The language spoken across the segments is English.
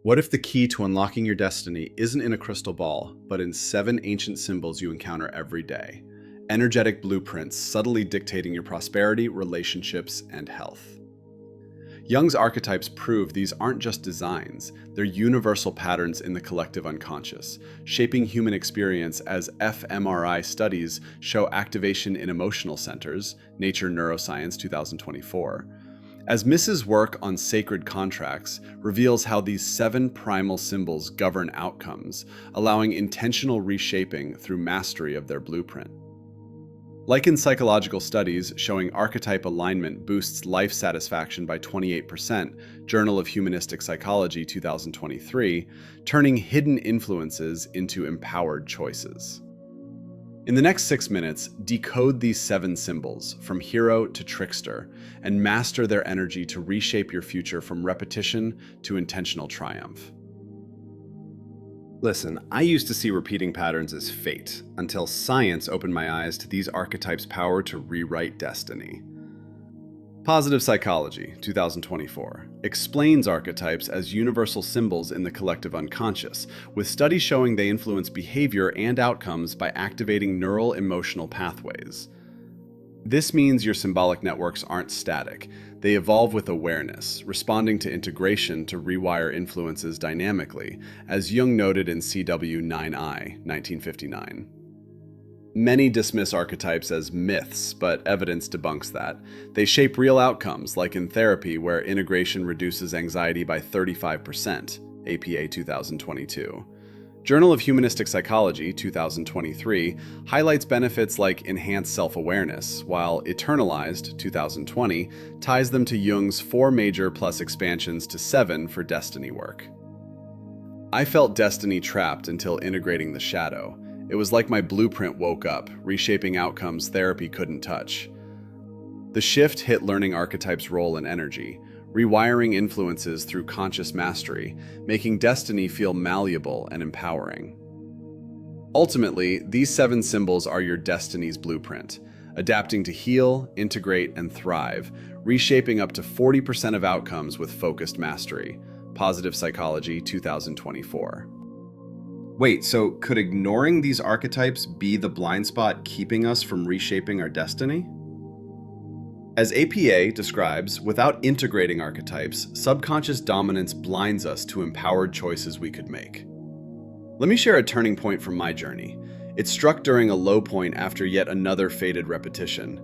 What if the key to unlocking your destiny isn't in a crystal ball, but in 7 ancient symbols you encounter every day? Energetic blueprints subtly dictating your prosperity, relationships, and health. Jung's archetypes prove these aren't just designs, they're universal patterns in the collective unconscious, shaping human experience as fMRI studies show activation in emotional centers, Nature Neuroscience 2024. As Mrs. work on sacred contracts reveals how these 7 primal symbols govern outcomes, allowing intentional reshaping through mastery of their blueprint. Like in psychological studies showing archetype alignment boosts life satisfaction by 28%, Journal of Humanistic Psychology 2023, turning hidden influences into empowered choices. In the next 6 minutes, decode these 7 symbols, from hero to trickster, and master their energy to reshape your future from repetition to intentional triumph. Listen, I used to see repeating patterns as fate, until science opened my eyes to these archetypes' power to rewrite destiny. Positive Psychology, 2024, explains archetypes as universal symbols in the collective unconscious, with studies showing they influence behavior and outcomes by activating neural emotional pathways. This means your symbolic networks aren't static. They evolve with awareness, responding to integration to rewire influences dynamically, as Jung noted in CW9I, 1959. Many dismiss archetypes as myths, but evidence debunks that. They shape real outcomes, like in therapy, where integration reduces anxiety by 35%, APA 2022. Journal of Humanistic Psychology 2023 highlights benefits like enhanced self-awareness, while Eternalized 2020 ties them to Jung's 4 major plus expansions to 7 for destiny work. I felt destiny trapped until integrating the shadow. It was like my blueprint woke up, reshaping outcomes therapy couldn't touch. The shift hit learning archetypes' role and energy, rewiring influences through conscious mastery, making destiny feel malleable and empowering. Ultimately, these 7 symbols are your destiny's blueprint, adapting to heal, integrate, and thrive, reshaping up to 40% of outcomes with focused mastery. Positive Psychology 2024. Wait, so could ignoring these archetypes be the blind spot keeping us from reshaping our destiny? As APA describes, without integrating archetypes, subconscious dominance blinds us to empowered choices we could make. Let me share a turning point from my journey. It struck during a low point after yet another fated repetition.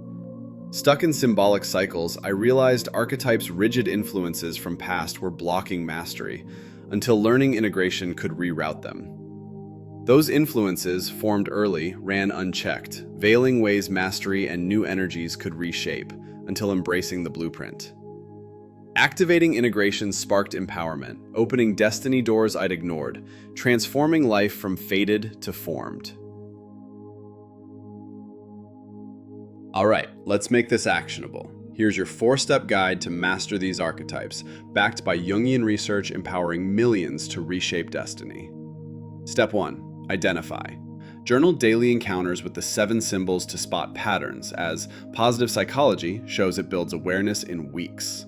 Stuck in symbolic cycles, I realized archetypes' rigid influences from past were blocking mastery, until learning integration could reroute them. Those influences, formed early, ran unchecked, veiling ways mastery and new energies could reshape, until embracing the blueprint. Activating integration sparked empowerment, opening destiny doors I'd ignored, transforming life from fated to formed. All right, let's make this actionable. Here's your 4-step guide to master these archetypes, backed by Jungian research empowering millions to reshape destiny. Step 1, identify. Journal daily encounters with the 7 symbols to spot patterns, as Positive Psychology shows it builds awareness in weeks.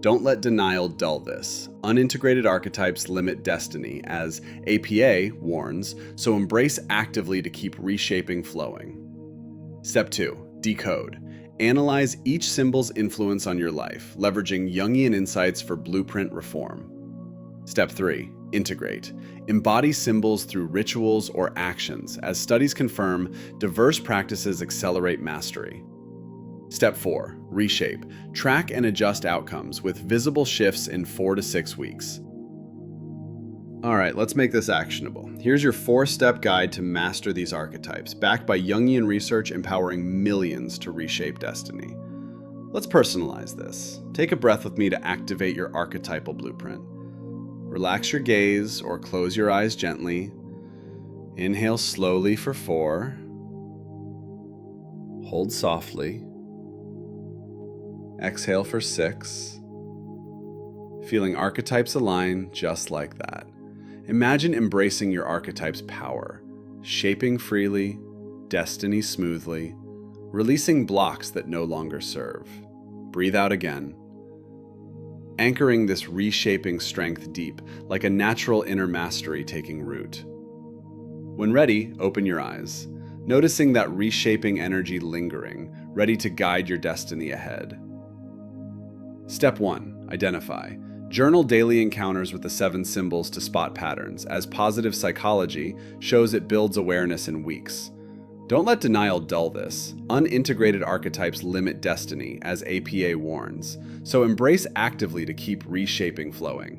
Don't let denial dull this. Unintegrated archetypes limit destiny, as APA warns, so embrace actively to keep reshaping flowing. Step 2, decode. Analyze each symbol's influence on your life, leveraging Jungian insights for blueprint reform. Step 3, integrate. Embody symbols through rituals or actions, as studies confirm diverse practices accelerate mastery. Step 4, reshape. Track and adjust outcomes with visible shifts in 4 to 6 weeks. All right, let's make this actionable. Here's your 4-step guide to master these archetypes, backed by Jungian research empowering millions to reshape destiny. Let's personalize this. Take a breath with me to activate your archetypal blueprint. Relax your gaze or close your eyes gently. Inhale slowly for 4. Hold softly. Exhale for 6. Feeling archetypes align just like that. Imagine embracing your archetype's power, shaping freely, destiny smoothly, releasing blocks that no longer serve. Breathe out again. anchoring this reshaping strength deep, like a natural inner mastery taking root. When ready, open your eyes, noticing that reshaping energy lingering, ready to guide your destiny ahead. Step 1. Identify. Journal daily encounters with the 7 symbols to spot patterns, as positive psychology shows it builds awareness in weeks. Don't let denial dull this. Unintegrated archetypes limit destiny, as APA warns, so embrace actively to keep reshaping flowing.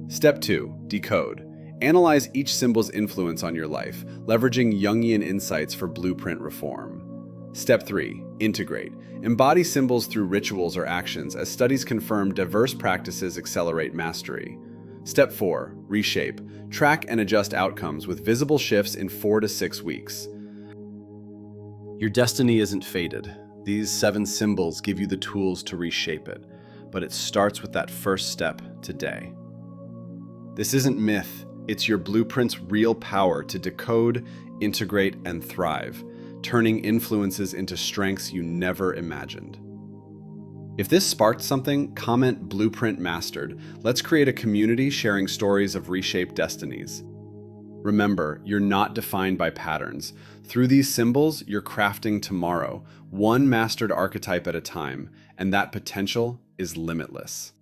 Step 2. Decode. Analyze each symbol's influence on your life, leveraging Jungian insights for blueprint reform. Step 3. Integrate. Embody symbols through rituals or actions, as studies confirm diverse practices accelerate mastery. Step 4. Reshape. Track and adjust outcomes with visible shifts in 4 to 6 weeks. Your destiny isn't fated. These 7 symbols give you the tools to reshape it, but it starts with that first step today. This isn't myth. It's your blueprint's real power to decode, integrate, and thrive, turning influences into strengths you never imagined. If this sparked something, comment Blueprint Mastered. Let's create a community sharing stories of reshaped destinies. Remember, you're not defined by patterns. Through these symbols, you're crafting tomorrow, one mastered archetype at a time, and that potential is limitless.